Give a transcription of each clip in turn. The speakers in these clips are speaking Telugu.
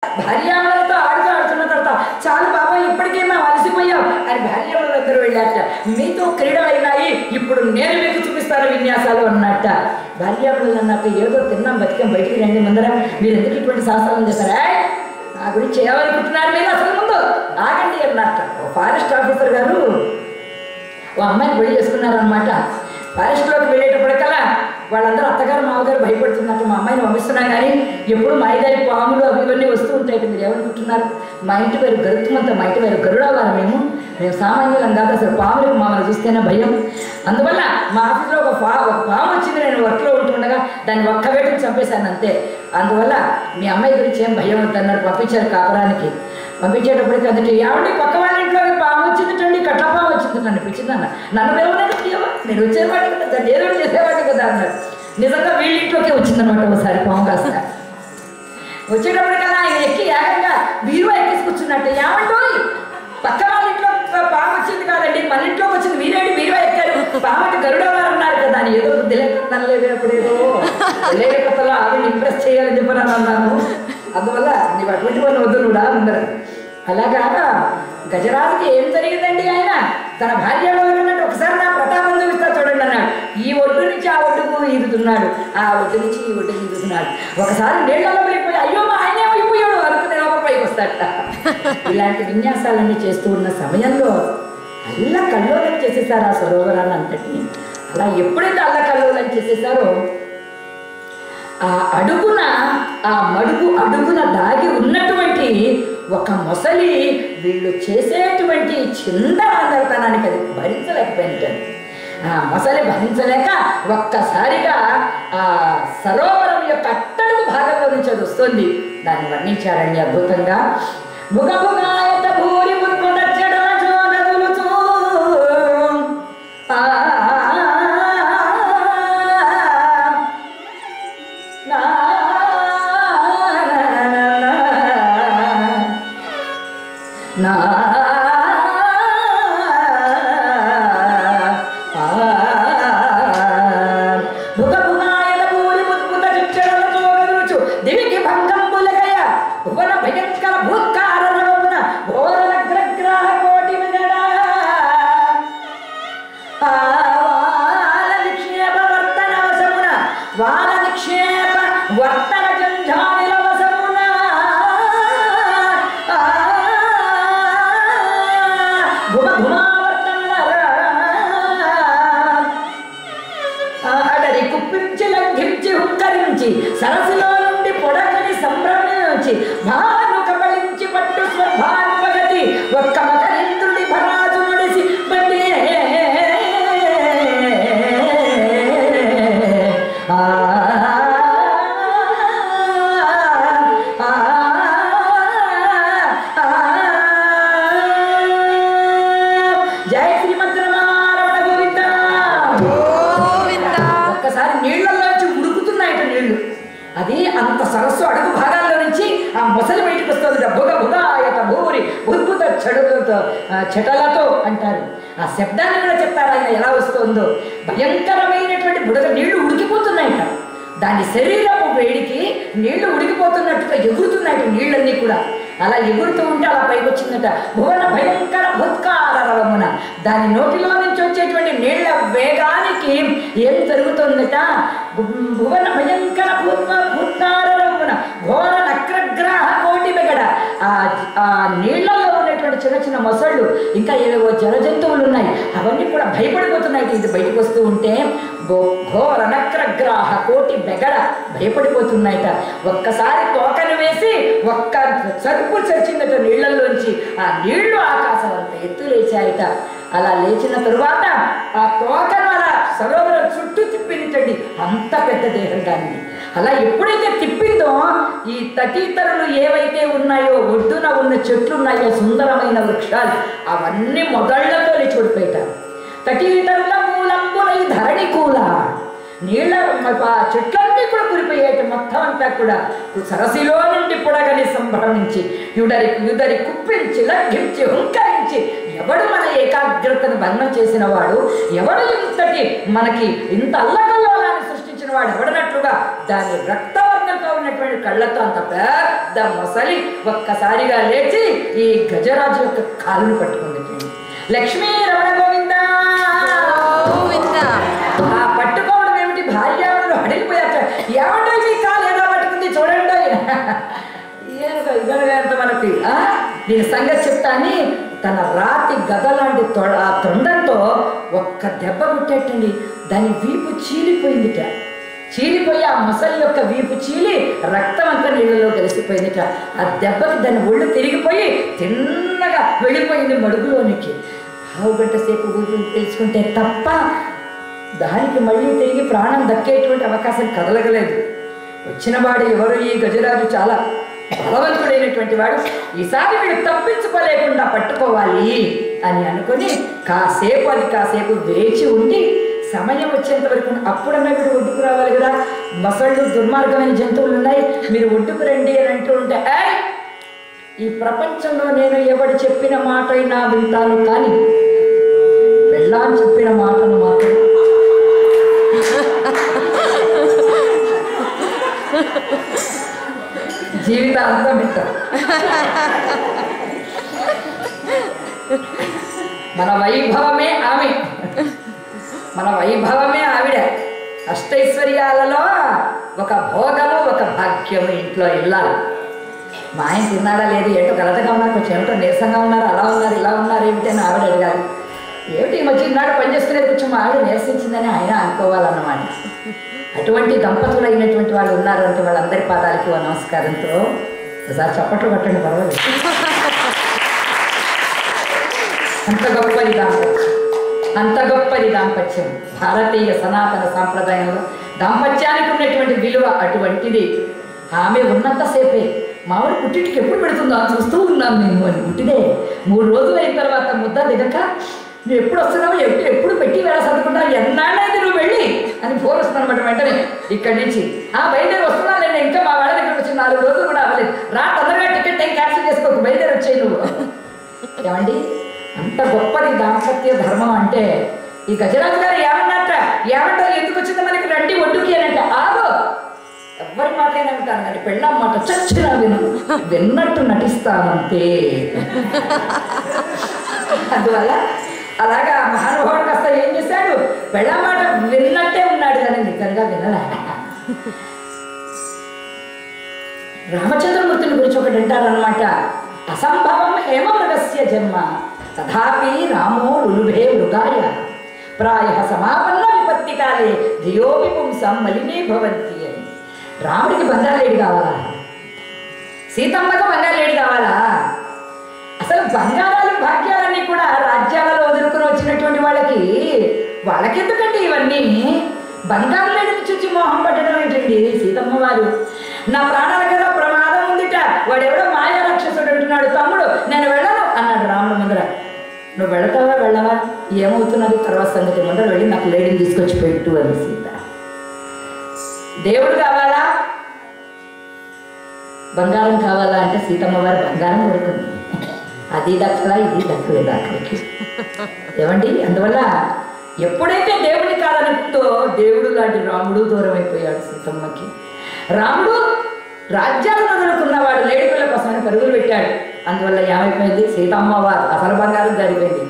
భార్యామలతో ఆడుతున్న తర్వాత చాలు బాబా ఇప్పటికే మేము అలసిపోయాం అని భార్యామల దగ్గర వెళ్ళాట. మీతో క్రీడలు అయినాయి, ఇప్పుడు నేను మీకు చూపిస్తాను విన్యాసాలు అన్నట్ట. భార్యామలు అన్నాక ఏదో తిన్నాం బతికాం, బయటికి రండి ముందర, మీరు ఎందుకు ఇటువంటి శాస్త్రాలు చేస్తారా, నా గురించి చేయాలనుకుంటున్నారు మీరు, అసలు ముందు ఆగండి అన్నట్ట. ఫారెస్ట్ ఆఫీసర్ గారు ఓ అమ్మాయిని పెళ్లి చేసుకున్నారనమాట. ఫారెస్ట్లోకి వెళ్ళేటప్పటికల్లా వాళ్ళందరూ అత్తగారు మామగారు భయపడుతున్నట్టు మా అమ్మాయిని పంపిస్తున్నా కానీ ఎప్పుడు మాయదారి పాములు అవి ఇవన్నీ వస్తూ ఉంటాయి. మీరు ఏమనుకుంటున్నారు, మా ఇంటి పేరు గరుత్మంత, మా ఇంటి పేరు గరుడవారు, మేము సామాన్యులం కాదు, అసలు పాములకు మమ్మల్ని చూస్తేనే భయం. అందువల్ల మా ఆఫీస్లో ఒక పాము వచ్చింది, నేను వర్క్లో ఉంటుండగా దాన్ని ఒక్క వేటకు చంపేశాను అంతే. అందువల్ల మీ అమ్మాయి గురించి ఏం భయం అవుతున్నారు. పంపించారు కాపురానికి. పంపించేటప్పటికి అందుకే ఏమండి పక్క వాళ్ళ ఇంట్లో పాము వచ్చిందండి, కట్ల పాము వచ్చింది, నన్ను పిలిచిందన్న, నన్ను పిలవలేదు, నేను వచ్చేవాడి కదా, దాన్ని ఏదో చేసేవాడి కదా అన్నారు. నిజంగా వీళ్ళింట్లోకి వచ్చిందనమాట ఒకసారి పాము. కాస్త వచ్చేటప్పటికల్లా ఆయన ఎక్కి ఏకంగా బీరువా ఎక్కేసి కూర్చున్నట్టు. ఏమంటూ పక్క వాళ్ళ ఇంట్లో పాము వచ్చింది కాదండి, మన ఇంట్లోకి వచ్చింది, మీరేంటి బీరువా ఎక్కారు, పాము అంటే గరుడవారు అన్నారు కదా అని ఏదో తెలియకలేదు. ఏదో లేక కొత్తలో ఆవిడ ఇంప్రెస్ చేయాలని చెప్పని అన్నాను. అందువల్ల నీవు అటువంటి వాళ్ళు వద్దు నువ్వు అందరూ. అలాగా గజరాజుకి ఏం జరిగిందండి, ఆయన తన భార్య అన్నట్టు ఒకసారి నా ప్రతాపం చూపిస్తా చూడండి అన్నాడు. ఈ ఒడ్డు నుంచి ఆ ఒడ్డుకు ఈదుతున్నాడు, ఆ ఒడ్డు నుంచి ఈ ఒడ్డుకు ఈదుతున్నాడు. ఒకసారి నీళ్ళలో వెళ్ళిపోయి అయ్యో మా ఆయన అయిపోయాడు అనుకునే లోపల పైకి వస్తాడట. ఇలాంటి విన్యాసాలన్నీ చేస్తూ ఉన్న సమయంలో అల్లకల్లోలం చేసేసారు ఆ సరోవరాన్ని అంతటిని. అలా ఎప్పుడైతే అల్లకల్లోలం చేసేసారో ఆ అడుగున, ఆ మడుగు అడుగున దాగి ఉన్నటువంటి ఒక మొసలి వీళ్ళు చేసేటువంటి చిందరవందరతనానికి అది భరించలేకపోయింది. ఆ మొసలి భరించలేక ఒక్కసారిగా ఆ సరోవరం యొక్క అట్టడుగు భాగంలో నుంచి అది వస్తుంది. దాన్ని వర్ణించారండి అద్భుతంగా. భుగభుగాయత భూరి సరస్సులో నుండి పొడగని సంభ్రమించి భాను కబలించి పట్టు స్వర్భానుపగతి ఒక్క మకరింద్రుడి భరాజు నడిసి బండి జయ శ్రీమంతరమారమణ గోవింద. ఒక్కసారి నీళ్ళల్లోంచి ఉడుకుతున్నాయట నీళ్లు. అది అంత సరస్సు అడుగు భాగాల్లో నుంచి ఆ మొసలి బయటకు వస్తుంది. భుగ భుగాయత భూరి ఉద్భుత చెటలతో అంటారు. ఆ శబ్దాన్ని కూడా చెప్తారు ఆయన ఎలా వస్తుందో. భయంకరమైనటువంటి బుడగ నీళ్లు ఉడికిపోతున్నాయట. దాని శరీరపు వేడికి నీళ్లు ఉడికిపోతున్నట్టుగా ఎగురుతున్నాయట నీళ్ళన్నీ కూడా. అలా ఎగురుతూ ఉంటే అలా పైకి వచ్చిందట. భువన భయంకర భూత్కారమున, దాని నోటిలో నుంచి వచ్చేటువంటి నీళ్ల వేగానికి ఏం జరుగుతుందట, భువన భయంకర భూత్కారమున ఘోర నక్రగ్రాహ కోటి బెగడ. ఆ నీళ్లలో ఉన్నటువంటి చిన్న చిన్న మొసళ్ళు ఇంకా ఏవేవో జల జంతువులు ఉన్నాయి, అవన్నీ కూడా భయపడిపోతున్నాయి. ఇది బయటకు వస్తూ ఉంటే ఘోర నక్రగ్రాహ కోటి బెగడ భయపడిపోతున్నాయట. ఒక్కసారి తోకను వేసి ఒక్క సరుపు చచ్చిందట నీళ్లలోంచి. ఆ నీళ్లు ఆకాశం అంత ఎత్తు లేచాయట. అలా లేచిన తరువాత ఆ తోకను అలా సరోవరం చుట్టూ తిప్పించండి, అంత పెద్ద దేహం దాన్ని. అలా ఎప్పుడైతే తిప్పిందో ఈ తటీతరులు ఏవైతే ఉన్నాయో, ఒడ్డున ఉన్న చెట్లు ఉన్నాయో, సుందరమైన వృక్షాలు, అవన్నీ మొదళ్లతో లేచిపడిపోయారు. తటీతరుల మూలంబులై ధరణి కూల, నీళ్ళ చెట్లన్నీ కూడా కురిపోయాయి మొత్తం అంతా కూడా. సరస్సులో నుండి పొడగని సంభ్రమించి యుదరి కుప్పించి లగ్గించి హుంకరించి, ఎవడు మన ఏకాగ్రతను భంగం చేసిన వాడు, ఎవడు ఇంతటి మనకి ఇంత అల్లకల్లోలాన్ని సృష్టించిన వాడు ఎవడనట్లుగా దాని రక్తవర్ణంతో ఉన్నటువంటి కళ్ళతో అంత పెద్ద మొసలి ఒక్కసారిగా లేచి ఈ గజరాజు యొక్క కాలును పట్టుకుంది. లక్ష్మీ రమణ గోవింద. ఆ పట్టుకోవడం ఏమిటి, భార్యావరులు హడిలిపోయాక ఏమంటో ఈ కాలు ఎలా పట్టుకుంది చూడండి. ఇదనగా మనకి దీని సంగతి చెప్తాని తన రాతి గద లాంటి తొండంతో ఒక్క దెబ్బ కొట్టేటండి. దాని వీపు చీలిపోయిందిట. చీలిపోయి ఆ మొసలి యొక్క వీపు చీలి రక్తం అంతా నీళ్ళలో కలిసిపోయిందిట. ఆ దెబ్బకి దాని ఒళ్ళు తిరిగిపోయి తిన్నగా వెళ్ళిపోయింది మడుగులోనికి. పావు గంట సేపు తెలుసుకుంటే తప్ప దానికి మళ్ళీ తిరిగి ప్రాణం దక్కేటువంటి అవకాశం కదలగలేదు. వచ్చిన వాడు ఎవరు, ఈ గజరాజు చాలా బలవంతుడైనటువంటి వాడు. ఈసారి వీడు తప్పించుకోలేకుండా పట్టుకోవాలి అని అనుకుని కాసేపు వేచి ఉండి సమయం వచ్చేంత వరకు అప్పుడన్నా వీడు ఒడ్డుకు రావాలి కదా. మొసళ్ళు దుర్మార్గమైన జంతువులు ఉన్నాయి, మీరు ఒడ్డుకు రండి అని అంటూ ఉంటే ఈ ప్రపంచంలో నేను ఎవడు చెప్పిన మాట అయినా వింటాను, కానీ వెళ్ళాని చెప్పిన మాటను మాత్రం జీవితాంతం వింటారు. మన వైభవమే ఆమె, మన వైభవమే ఆవిడ. అష్టైశ్వర్యాలలో ఒక భోగము, ఒక భాగ్యము ఇంట్లో ఇల్లాలి. మా ఆయన తిన్నాడా లేదు, ఏంటో గలతగా ఉన్నారు, కొంచెం ఏమిటో నీరసంగా ఉన్నారు, అలా ఉన్నారు, ఇలా ఉన్నారు ఏమిటని ఆవిడ అడగాలి. ఏమిటి ఈ మధ్య నాడు పనిచేసుకునేది కొంచెం మా ఆవిడ నీరసించిందని ఆయన అనుకోవాలన్నమాట. అటువంటి దంపతులైనటువంటి వాళ్ళు ఉన్నారు అంటే వాళ్ళందరి పాదాలకి నమస్కారంతో ఒకసారి చప్పట్లు కొట్టండి, పర్వాలేదు. అంత గొప్పది దాంపత్యం, అంత గొప్పది దాంపత్యం. భారతీయ సనాతన సాంప్రదాయంలో దాంపత్యానికి ఉన్నటువంటి విలువ అటువంటిది. ఆమె ఉన్నంతసేపే మామిడి పుట్టింటికి ఎప్పుడు పెడుతుందో అని చూస్తూ ఉన్నాం మేము. అని పుట్టిదే 3 రోజులు అయిన తర్వాత ముద్ద దిగక నువ్వు ఎప్పుడు వస్తున్నావు, ఎప్పుడు పెట్టి వేళ చదువుకుంటావు, ఎన్నాళ్ళైతే నువ్వు వెళ్ళి అని ఫోన్ వస్తుంది అనమాట. వెంటనే ఇక్కడి నుంచి బయలుదేరి వస్తున్నాను నేను, ఇంకా మా వాళ్ళ దగ్గర వచ్చి 4 రోజులు కూడా అవ్వలేదు, రా తొందరగా టికెట్ ఏం క్యాన్సిల్ చేసుకోకు, బయలుదేరి వచ్చాయి నువ్వు. ఏమండి అంత గొప్పది దాంపత్య ధర్మం అంటే. ఈ గజరాజు గారు ఏమన్నట్ట, ఏమంటారు, ఎందుకు వచ్చింది మనకి రండి ఒడ్డుకి అని అంటే ఆగో ఎవరి మాట అయినా వింటాను కానీ పెళ్ళాం మాట చచ్చినా విన్నట్టు నటిస్తానంతే. అందువల్ల అలాగా మహానుభావుడు కాస్త ఏం చేశాడు, పెళ్ళాం మాట విన్నట్టే ఉన్నాడు కానీ నిజంగా వినలే. రామచంద్రమూర్తిని గురించి ఒకటి అంటారనమాట, అసంభవం హేమ మృగస్య జన్మ తథాపి రామో రులుభే మృగాయ ప్రాయ సమాపన్న విపత్తి కాలే ధియోపి పుంసం మలినే భవంతి అని. రాముడికి బంగారులేడి కావాలా, సీతమ్మకు బంగారులేడి కావాలా? అసలు బంగారాలు భాగ్యాలన్నీ కూడా రాజ్యాలలో వదులుకుని వచ్చినటువంటి వాళ్ళకెందుకండి ఇవన్నీ? బంగారు లేడిని చూచి మోహం పట్టడం ఏంటండి? సీతమ్మ వారు నా ప్రాణాల కదా ప్రమాదం ఉందిట, వాడెవడో మాయా రాక్షసుడు అంటున్నాడు, తమ్ముడు నేను వెళ్ళను అన్నాడు రాముడు ముందర. నువ్వు వెళతావా వెళ్ళవా ఏమవుతున్నది తర్వాత సంగతి, ముందర వెళ్ళి నాకు లేడిని తీసుకొచ్చి పెట్టు అని సీత. దేవుడు కావాలా బంగారం కావాలా అంటే సీతమ్మ వారు బంగారం కొడుకుంది, అది దక్కలా ఇది దక్కలేదు అక్కడికి. ఏమండి అందువల్ల ఎప్పుడైతే దేవుడిని కాదనుకుందో దేవుడు లాంటి రాముడు దూరం అయిపోయాడు సీతమ్మకి. రాముడు రాజ్యాలను వదులుకున్నవాడు లేడి పిల్ల కోసమని పరుగులు పెట్టాడు. అందువల్ల ఏమైపోయింది, సీతమ్మ వారు అసలు బంగారం జరిగింది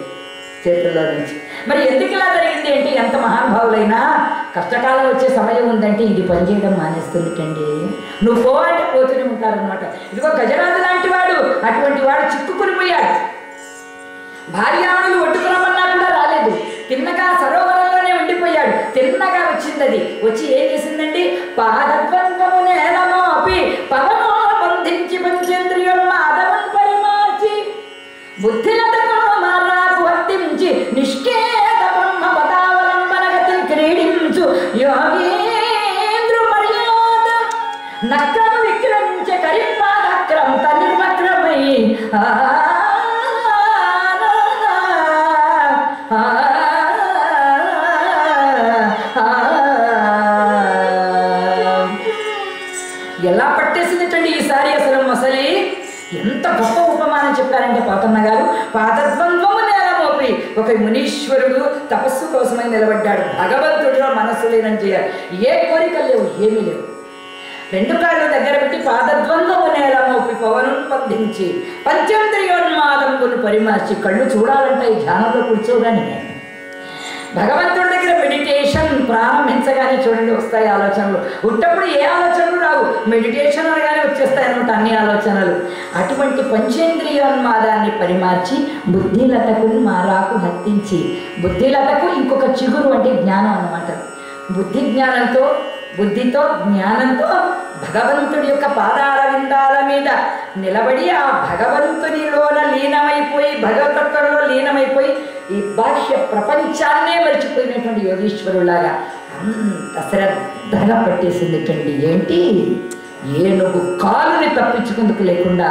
చేతుల్లో నుంచి. మరి ఎందుకు ఇలా జరిగింది అంటే, ఎంత మహానుభావులైనా కష్టకాలం వచ్చే సమయం ఉందంటే ఇది పనిచేయడం మానేస్తుందిటండి. నువ్వు పో అంటే పోతూనే ఉంటారనమాట. ఇదిగో గజరాజు లాంటి వాడు, అటువంటి వాడు చిక్కుకుని పోయాడు. భార్యావణులు ఒడ్డుకురమన్నా కూడా రాలేదు, తిన్నగా సరోవరంలోనే ఉండిపోయాడు. తిన్నగా వచ్చింది, అది వచ్చి ఏం చేసిందండి, పాదద్వంద్వము నేలమోపి పవనో బంధించి పంచేంద్రియులు మాధవన్ పరిమార్చి బుద్ధిలతను మారాకు వర్తించి నిష్కేత బ్రహ్మ పదావలంబనగతి క్రీడించు యోగేంద్ర మర్యాద నక్రమ విక్రమించ కరిపాదక్రం తనిర్వక్రమై ఎలా పట్టేసిందిటండి ఈసారి అసలు మొసలి. ఎంత గొప్ప ఉపమానం చెప్పారంటే పోతన్న గారు, పాదద్వంద్వము నేలమోపి ఒక మునీశ్వరుడు తపస్సు కోసమై నిలబడ్డాడు. భగవంతుడిలో మనస్సు లేనని చేయాలి, ఏ కోరికలు లేవు, ఏమీ లేవు. రెండు కాళ్ళు దగ్గర పెట్టి పాదద్వంద్వము నేల మోపి పవనం బంధించి పంచంద్రియోన్మాదంబును పరిమార్చి కళ్ళు చూడాలంటే ఈ ధ్యానంలో కూర్చోగానే భగవంతుడి దగ్గర మెడిటేషన్ ప్రారంభించగానే చూడండి వస్తాయి ఆలోచనలు. ఉట్టప్పుడు ఏ ఆలోచనలు రావు, మెడిటేషన్ అనగానే వచ్చేస్తాయి అనమాట అన్ని ఆలోచనలు. అటువంటి పంచేంద్రియోన్మాదాన్ని పరిమార్చి బుద్ధిలతకు మారాకు హత్తించి, బుద్ధిలతకు ఇంకొక చిగురు అంటే జ్ఞానం అన్నమాట. బుద్ధి జ్ఞానంతో బుద్ధితో జ్ఞానంతో భగవంతుడి యొక్క పాదాల విందాల మీద నిలబడి ఆ భగవంతునిలోన లీనమైపోయి భగవతత్వంలో లీనమైపోయి ఈ బాహ్య ప్రపంచాన్నే మరిచిపోయినటువంటి యోగీశ్వరులాగా అంత శ్రద్ధగా పట్టేసిందిటండి. ఏంటి, ఏనుగు కాలుని తప్పించుకుందుకు లేకుండా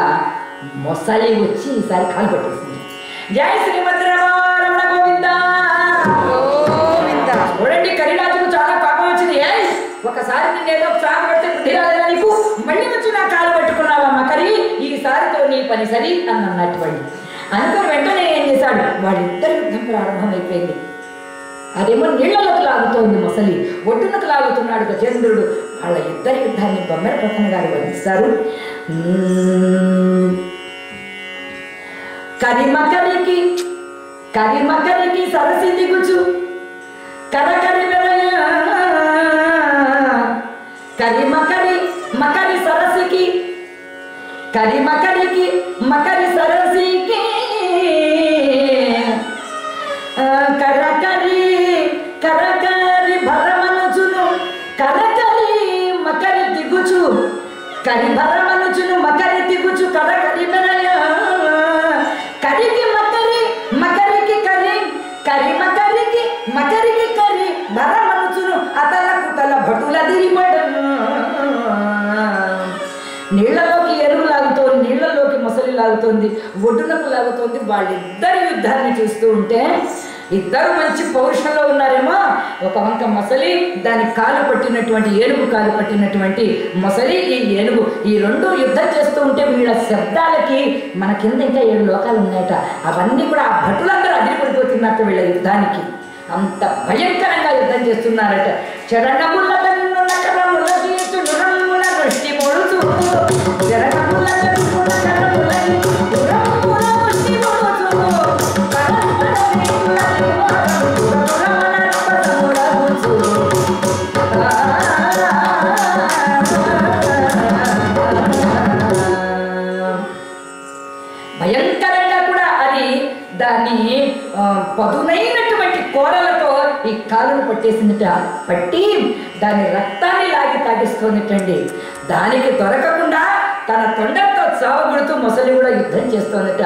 మొసలి వచ్చి ఈసారి కాలు పట్టేసింది. జై శ్రీమద్రమణ గోవింద. చూడండి కరిరాజుకు చాలా పాపం వచ్చింది. ఒకసారి నేనేదో సాగు పడితే బుద్ధి రాలేదా నీకు, మళ్ళీ వచ్చి నా కాలు పట్టుకున్నావా మకరి, ఈసారితో నీ పని సరి అని అన్నట్టు వాళ్ళు అనుకుని వెంటనే ఏం చేశాడు, వాళ్ళిద్దరి యుద్ధం ప్రారంభమైపోయింది. అదేమో నీళ్లలోకి లాగుతోంది మొసలి, ఒడ్డునకు లాగుతున్నాడు గజేంద్రుడు. వాళ్ళ ఇద్దరి యుద్ధాన్ని బొమ్మెరపతన గారు వర్ణిస్తారు. కరిమకరికి కరిమకరికి సరసి దిగుచు కరకరి కరిమకరి మకరి సరసికి కరిమకరికి మకరి సరసికి కరకరి కరకరి భరమనుచును కరకరి మకరి దిగుచు కరి భరమనుచును మకరి దిగుచు కరకరి వినయ కరికి మకరి మకరికి కరి కరి మకరికి మకరికి కరి భరమనుచును అతలకు తల భటుల దిరిపడను. నీళ్లలోకి ఎరువు లాగుతోంది, నీళ్లలోకి మొసలి లాగుతోంది, ఒడ్డునకు లాగుతోంది. వాళ్ళిద్దరి యుద్ధాన్ని చూస్తూ ఉంటే ఇద్దరు మంచి పౌరుషంలో ఉన్నారేమో. ఒక వంక మొసలి, దాని కాలు పట్టినటువంటి ఏనుగు కాలు పట్టినటువంటి మొసలి, ఈ ఏనుగు, ఈ రెండు యుద్ధం చేస్తూ ఉంటే వీళ్ళ శబ్దాలకి మన కింద ఇంకా 7 లోకాలు ఉన్నాయట. అవన్నీ కూడా ఆ భటులందరూ అదిరిపడిపోతున్నట్టు వీళ్ళ యుద్ధానికి. అంత భయంకరంగా యుద్ధం చేస్తున్నారట. చరణముల కన్నుల కరముల తీర్చు నురముల దృష్టి పొడుచు చరణముల కన్నుల కరముల నురముల దృష్టి పొడుచు కరముల నీల నురముల పదముల గుచు భయంకరంగా కూడా అది దాని పదునైనటువంటి కోరలతో ఈ కాలును పట్టేసిందిట. పట్టి దాని రక్తాన్ని లాగి తాగిస్తోందిటండి. దానికి దొరకకుండా తన తొండలతో చావగొడుతూ మొసలి కూడా యుద్ధం చేస్తోందిట.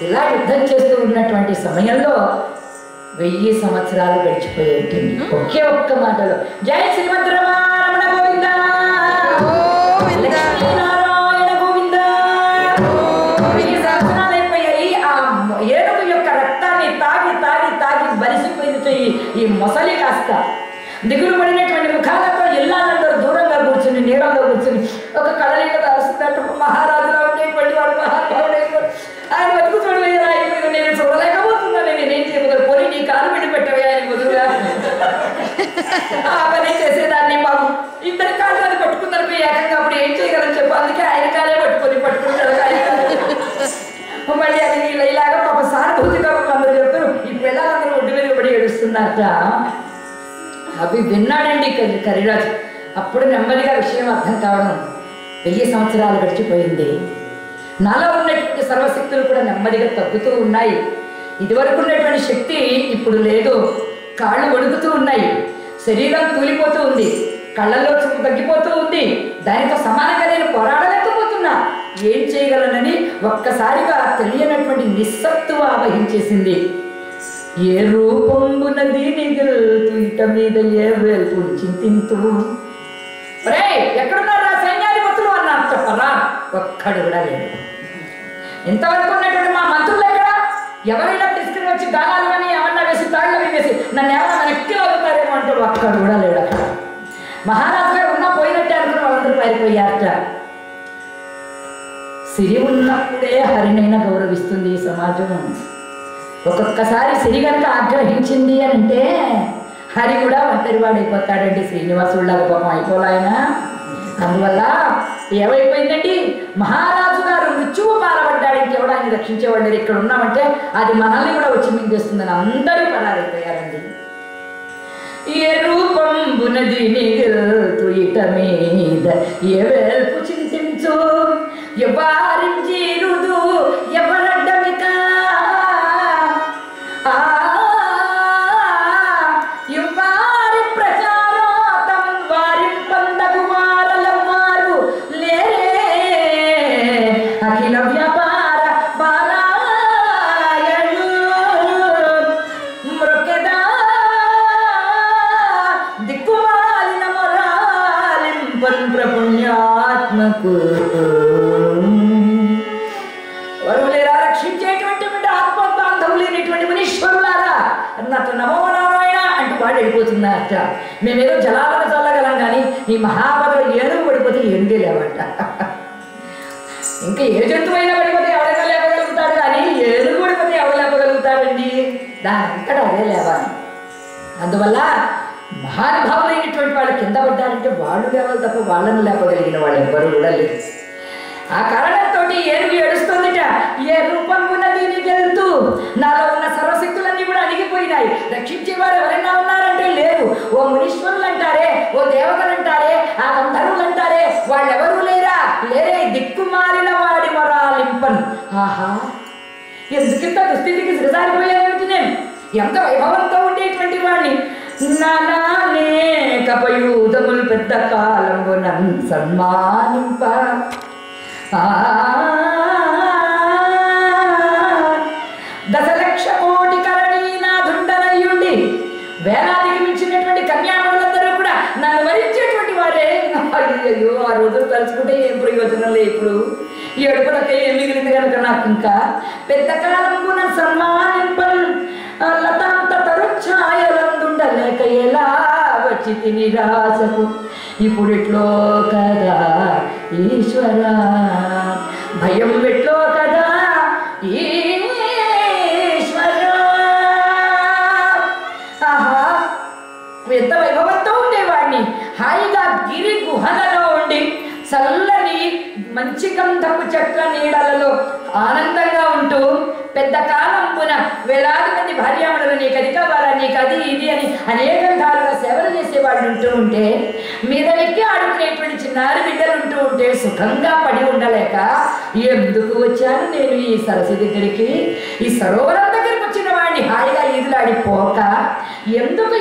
ఇలా యుద్ధం చేస్తూ ఉన్నటువంటి సమయంలో 1000 సంవత్సరాలు గడిచిపోయేటండి. ఒకే ఒక్క మాటలో జై శ్రీమద్రమణ గోవింద లక్ష్మీనారాయణ గోవింద. 1000 సంవత్సరాలు అయిపోయాయి. ఆ ఏనుగు యొక్క రక్తాన్ని తాగి తాగి తాగి బలిసిపోయింది ఈ మొసలి. కాస్త దిగులు పడినటువంటి ముఖాలతో ఇల్లాలందరూ దూరంగా కూర్చుని నీళ్ళలో కూర్చుని ఒక కదలిక దాల్సిందట. మహారాజులో ఉండేటువంటి వాడు, మహారాజు ఆయన బతుకు చూడలేదా, నేను చూడలేకపోతున్నాను, నేనేం చేయబోదు, పోనీ నీ కాలు విడిపెట్టవే ఆయన బదులుగా ఆ పని చేసేదాన్ని. బాబు ఇద్దరి కాళ్ళు అది పట్టుకున్నారు ఏకంగా. అప్పుడు ఏం చేయగలని చెప్పు, అందుకే ఆయన కాలే పట్టుకుంటారు. మళ్ళీ అది ఇలాగా పాప సానుభూతిగా అందరూ చెప్తారు. ఈ పిల్లలందరూ ఒడ్డు మీద పడి ఏడుస్తున్నారట. అవి విన్నాడండి కరిరాజు. అప్పుడు నెమ్మదిగా విషయం అర్థం కావడం. 1000 సంవత్సరాలు గడిచిపోయింది. నాలో ఉన్నటువంటి సర్వశక్తులు కూడా నెమ్మదిగా తగ్గుతూ ఉన్నాయి. ఇదివరకు ఉన్నటువంటి శక్తి ఇప్పుడు లేదు. కాళ్ళు వణుకుతూ ఉన్నాయి, శరీరం తూలిపోతూ ఉంది, కళ్ళల్లో చూపు తగ్గిపోతూ ఉంది. దానితో సమానంగా నేను పోరాడలేకపోతున్నా. ఏం చేయగలనని ఒక్కసారిగా తెలియనటువంటి నిస్సత్తువ ఆవహించేసింది. ఏ రూపంబున దీని గెలుతూ ఇట మీద ఏ వేల్పు చింతింతూ. రే ఎక్కడున్నారా సైన్యాధిపతులు అన్నారు. చెప్పరా, ఒక్కడు కూడా లేదు. ఇంతవరకు ఉన్నటువంటి మా మంత్రులు ఎక్కడ? ఎవరైనా తీసుకుని వచ్చి గాలాలు కానీ ఏమన్నా వేసి తాళ్ళు వేసి నన్ను ఏమన్నా వెనక్కి అవుతారేమో అంటే ఒక్కడు కూడా లేడు అక్కడ. మహారాజు గారు ఉన్నా పోయినట్టే అనుకుని వాళ్ళందరూ పారిపోయారట. సిరి ఉన్నప్పుడే హరినైనా గౌరవిస్తుంది ఈ సమాజం. ఒక్కొక్కసారి సిరి కనుక ఆగ్రహించింది అని అంటే హరి కూడా ఒంటరివాడైపోతాడండి. శ్రీనివాసుడిలాగా పాపం అయిపోలే ఆయన. అందువల్ల ఏమైపోయిందండి, మహారాజు గారు మృత్యువు పాల్పడ్డాడు, ఇంకెవడా ఆయన రక్షించేవాళ్ళు ఇక్కడ ఉన్నామంటే అది మనల్ని కూడా వచ్చి మింగేస్తుందని అందరూ పరారైపోయారండి. ఏ రూపంబునది నిగల్తు ఇట మీద ఏ వేల్పు చింతించు ఎవ్వారించీరుదు ఎవరడ్డమిక ఎవ్వారి ప్రచారోతం వారి పందగు వారలమ్మారు లేరే అఖిల వ్యాపార బాలాయణు మృకెదా దిక్కుమాలిన మొరాలింపన్ ప్రపుణ్యాత్మకు వరువులేరా రక్షించేటువంటి ఆత్మబాంధవు లేనిటువంటి మనుష్యులారా నాకు నమో నారాయణ అంటూ వాడు వెళ్ళిపోతున్నారట. మేమేదో జలాలను చల్లగలం కానీ ఈ మహాపదలో ఏనుగు పడిపోతే ఏనుగే లేవట. ఇంకా ఏ జంతువు అయినా పడిపోతే ఎవరైనా లేపగలుగుతాడు కానీ ఏనుగు పడిపోతే ఎవరు లేపగలుగుతాడండి, దాని అంతటా అదే లేవాలి. అందువల్ల మహానుభావులైనటువంటి వాళ్ళు కింద పడ్డారంటే వాళ్ళు లేవాలి తప్ప వాళ్ళని లేపగలిగిన వాళ్ళు ఎవ్వరూ కూడా లేదు. ఆ కారణంతో ఏనుగు ఏడుస్తుందిట. ఏ రూపంగున దీనికి వెళ్తూ నాలో ఉన్న సర్వశక్తులన్నీ కూడా అణిగిపోయినాయి, రక్షించేవారు ఎవరైనా ఉన్నారంటే లేరు. ఓ మునీశ్వరులు అంటారే, ఓ దేవతలు అంటారే, ఆ గంధర్వులు అంటారే, వాళ్ళెవరూ లేరా, లేరే దిక్కుమాలిన వాడి మొరాలింపన్. ఆహా, ఎందుకింత దుస్థితికి శ్రీసారిపోయానంటే నేను ఎంత వైభవంతో ఉండేటువంటి వాడిని నానేకపయూధములు పెద్ద కాలంలో నన్ను సన్మానింప దశలక్ష కోటి కరణీనాథుండనయ్యుండి వేలాదికి మించినటువంటి కన్యామణులందరూ కూడా నన్ను వరించేటువంటి వారే. అయ్యో ఆ రోజులు తలుచుకుంటే ఏం ప్రయోజనం లేదు, ఇప్పుడు ఏడుపులకే ఏం మిగిలింది కనుక నాకు ఇంకా పెద్ద కాలంలో సన్మానింపన్ లతాంత తరుఛాయలందుండలేక ఎలా వచ్చి నిరాశకు ఇప్పుడిట్లో కదా ఈశ్వర భయం పెట్లో కదా ఈశ్వర. ఆహా, ఎంత వైభవంతో ఉండేవాడిని. హాయిగా గిరి గుహలలో ఉండి చల్లని మంచి గంధపు చెట్ల నీడలలో ఆనందంగా ఉంటూ పెద్ద కాలంపున వేలాది మంది భార్యామణులు నీకు అది కావాలా, నీకు అది ఇది అని అనేక విధాలుగా సేవలు చేసేవాళ్ళు ఉంటూ ఉంటే మీదనెక్కి ఆడుకునేటువంటి చిన్నారి బిడ్డలు ఉంటూ ఉంటే సుఖంగా పడి ఉండలేక ఎందుకు వచ్చాను నేను ఈ సరస్సు దగ్గరికి, ఈ సరోవరం దగ్గరికి వచ్చిన వాడిని హాయిగా ఈదులాడిపోక ఎందుకు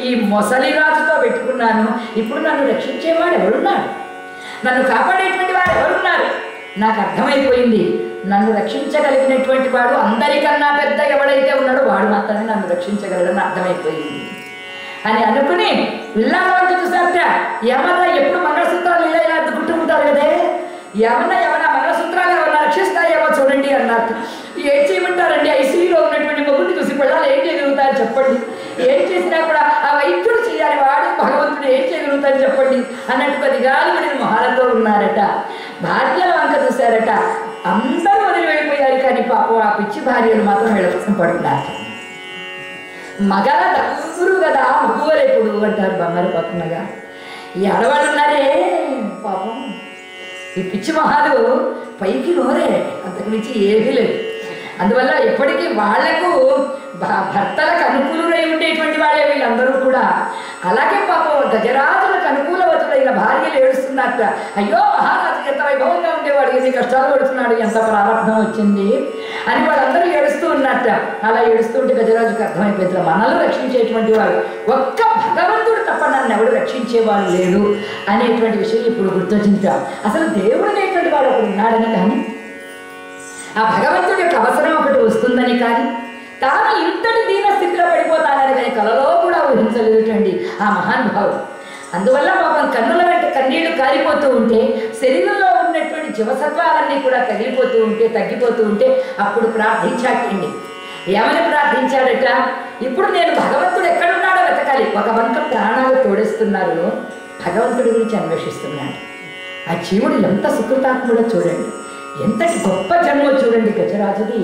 ఈ మొసలి రాజుతో పెట్టుకున్నాను. ఇప్పుడు నన్ను రక్షించేవాడు ఎవరున్నాడు, నన్ను కాపాడేటువంటి వాడు ఎవరున్నారు, నాకు అర్థమైపోయింది. నన్ను రక్షించగలిగినటువంటి వాడు అందరికన్నా పెద్ద ఎవడైతే ఉన్నాడో వాడు మాత్రమే నన్ను రక్షించగలడని అర్థమైపోయింది అని అనుకుని ఇల్లాల వంట చూసారట. ఏమన్నా ఎప్పుడు మంగళసూత్రాలు ఇలా అద్దుకుంటుంటారు కదే, ఏమన్నా మంగళసూత్రాలు ఏమన్నా రక్షిస్తాయేమో చూడండి అన్నారు. ఏం చేయమంటారండి, ఐసీయూలో ఉన్నటువంటి మొగుడిని చూసి పిల్లలు ఏం చేయగలుగుతారు చెప్పండి, ఏం చేసినా కూడా ఆ వైద్యుడు చేయాలి, వాడు భగవంతుడు ఏం చేయగలుగుతారు చెప్పండి అన్నట్టు 10 గాలి మన మొహాలతో ఉన్నారట. భార్యల వంక చూశారట, అందరూ వదిలి వెళ్ళిపోయారు కానీ పాపం ఆ పిచ్చి భార్యలు మాత్రం వీళ్ళ కోసం పడుతున్నారు. మగల దగ్గరు కదా మగువలేపుడు అంటారు బంగారు పక్కనగా. ఈ ఆడవాళ్ళు ఉన్నారే పాపం ఈ పిచ్చి మొహాలు పైకి నోరే, అంతకు మించి ఏమీ లేదు. అందువల్ల ఎప్పటికీ వాళ్లకు భర్తలకు అనుకూలురై ఉండేటువంటి వాళ్ళే వీళ్ళందరూ కూడా. అలాగే పాపం గజరాజులకు అనుకూలవతులైన భార్యలు ఏడుస్తున్నట్ట. అయ్యో మహారాజు ఎంత వైభవంగా ఉండేవాడు, ఎన్ని కష్టాలు పడుతున్నాడు, ఎంత ప్రారంభం వచ్చింది అని వాళ్ళందరూ ఏడుస్తూ ఉన్నట్ట. అలా ఏడుస్తుంటే గజరాజుకు అర్థమైపోతుంది మనల్ని రక్షించేటువంటి వాడు ఒక్క భగవంతుడు తప్ప నన్ను ఎవడు రక్షించేవాడు లేడు అనేటువంటి విషయం ఇప్పుడు గుర్తొచ్చింటాం. అసలు దేవుడు అనేటువంటి వాడు ఒకడు ఉన్నాడని కానీ, ఆ భగవంతుడి యొక్క అవసరం ఒకటి వస్తుందని కానీ, తాను ఇంతటి దీన స్థితిలో పడిపోతానని కానీ కలలో కూడా ఊహించలేదండి ఆ మహానుభావుడు. అందువల్ల పాపం కన్నుల వెంట కన్నీళ్లు కారిపోతూ ఉంటే, శరీరంలో ఉన్నటువంటి జీవసత్వాలన్నీ కూడా కదిలిపోతూ ఉంటే, తగ్గిపోతూ ఉంటే అప్పుడు ప్రార్థించాడండి. ఏమని ప్రార్థించాడట, ఇప్పుడు నేను భగవంతుడు ఎక్కడున్నాడో వెతకాలి. ఒక వంక ప్రాణాలు తోడేస్తున్నారు, భగవంతుడి గురించి అన్వేషిస్తున్నాడు. ఆ జీవుడు ఎంత సుకృతాత్ముడో చూడండి, ఎంతటి గొప్ప జన్మ చూడండి గజరాజుది.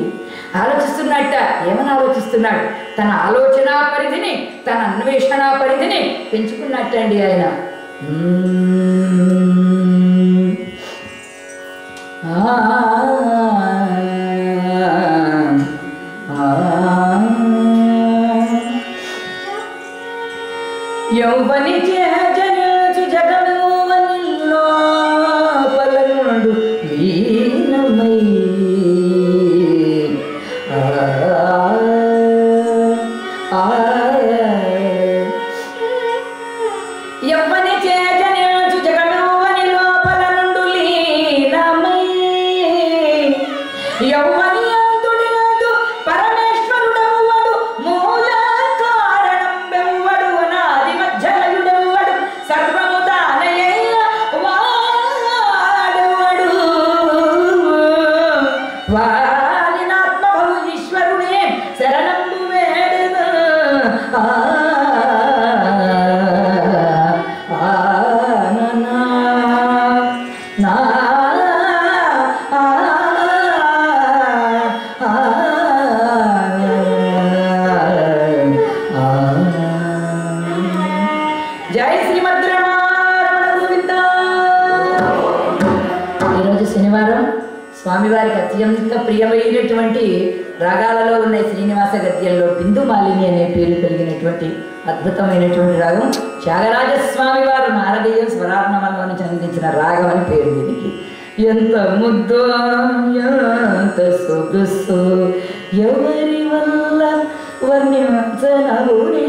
ఆలోచిస్తున్నట్ట. ఏమని ఆలోచిస్తున్నాడు, తన ఆలోచన పరిధిని, తన అన్వేషణ పరిధిని పెంచుకున్నట్టండి ఆయన. యౌవని చేజనించు జగమువనిలో పలనుండు లీనమై యౌవని చేజనించు జగమువనిలో పలనుండు లీనమై యౌవని అంతుడినందు పరమేశ్వరుడెవ్వడు మూల కారణం బెవ్వడు నాది మధ్యలయుడెవ్వడు సర్వము తానయ్య వాడెవ్వడు వారినాత్మభవు ఈశ్వరుడే శరణంబు వేడెను జై శ్రీమద్ రమణ గోవింద. ఈరోజు శనివారం స్వామివారికి అత్యంత ప్రియమైనటువంటి రాగాలలో ఉన్న శ్రీనివాస గద్యంలో బిందు మాలిని అనే పేరు కలిగినటువంటి అద్భుతమైనటువంటి రాగం త్యాగరాజస్వామి వారు నారదీయ స్వరార్ణవంలో నుంచి అందించిన రాగం అని పేరు దీనికి. ఎంత ముద్దు ఎంత సొగసు ఎవరి వల్ల వర్ణించనవునే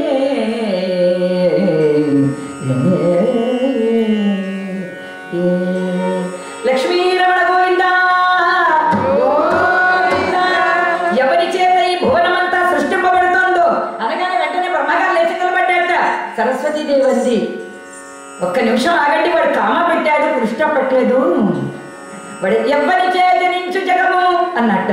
లక్ష్మీ రమణ గోవింద. ఎవరి చేత ఈ భువనమంతా సృష్టింపబడుతుందో అనగానే వెంటనే బ్రహ్మగారు లేచి నిలబడ్డాట. సరస్వతీదేవి అంది, ఒక్క నిమిషం ఆగండి, వాడు కామ పెట్టాడు, ఇష్టపట్టలేదు. వాడు ఎవరి చేత నించు జగము అన్నట్ట.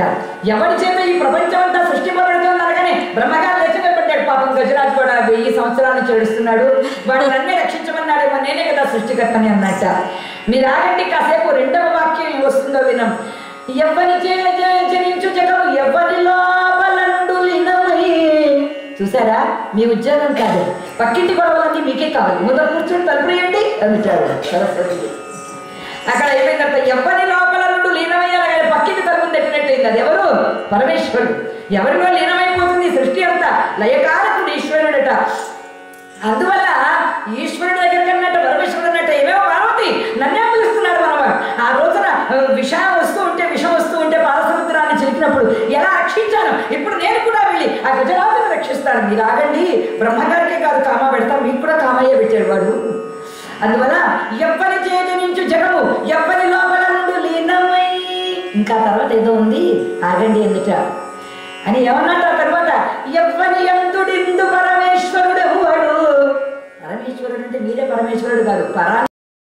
ఎవరి చేత ఈ ప్రపంచం అంతా సృష్టింపబడుతుంది అనగానే బ్రహ్మగారు లేచి నిలబడ్డాడు. పాపం గజరాజు కూడా 1000 సంవత్సరాలు చేడుస్తున్నాడు, వాడు నన్నే రక్షించమన్నాడేమో, నేనే కదా సృష్టికర్తని అన్నట్ట. మీరు ఆగండి కాసేపు, రెండవ వాక్యం వస్తుందో వినం. ఎవరి జనించు జగము ఎవరి లోపల నుండు లీనమై. చూసారా, మీ ఉద్యోగం కాదు, పక్కింటి గొడవలన్నీ మీకే కావాలి, ముందర కూర్చొని తలుపులేయండి అంటాడు సరస్వతి. అక్కడ అయిపోయిన తర్వాత ఎవరి లోపల నుండి లీనమయ్యాలి, పక్కింటి తలుపు తట్టినట్టయింది. అది ఎవరు? పరమేశ్వరుడు. ఎవరిలో లీనమైపోతుంది సృష్టి అంతా? లయకారకుడు ఈశ్వరుడట. అందువల్ల ఈశ్వరుడి దగ్గర కన్నట్టు పరమేశ్వరుడు అన్నట్టు ఏమేమో పార్వతి నన్నే పిలుస్తున్నాడు మనవాడు. ఆ రోజున విషం వస్తూ ఉంటే పాలసముద్రాన్ని చిలికినప్పుడు ఎలా రక్షించాను, ఇప్పుడు నేను కూడా వెళ్ళి ఆ గజరాజును రక్షిస్తాను. మీరు ఆగండి, బ్రహ్మగారికే కాదు కామ పెడతాం, మీకు కూడా కామయ్యే పెట్టాడు వాడు. అందువల్ల ఎవ్వరి చేజనించు జగము ఎవ్వరి లోపల నుండి లీనమై. ఇంకా తర్వాత ఏదో ఉంది, ఆగండి ఎందుట అని ఏమన్నట్టు. ఆ తర్వాత ఎవ్వరి యందుడిందు పరమేశ్వరుడు. పరమేశ్వరుడు అంటే మీరే పరమేశ్వరుడు కాదు, పరా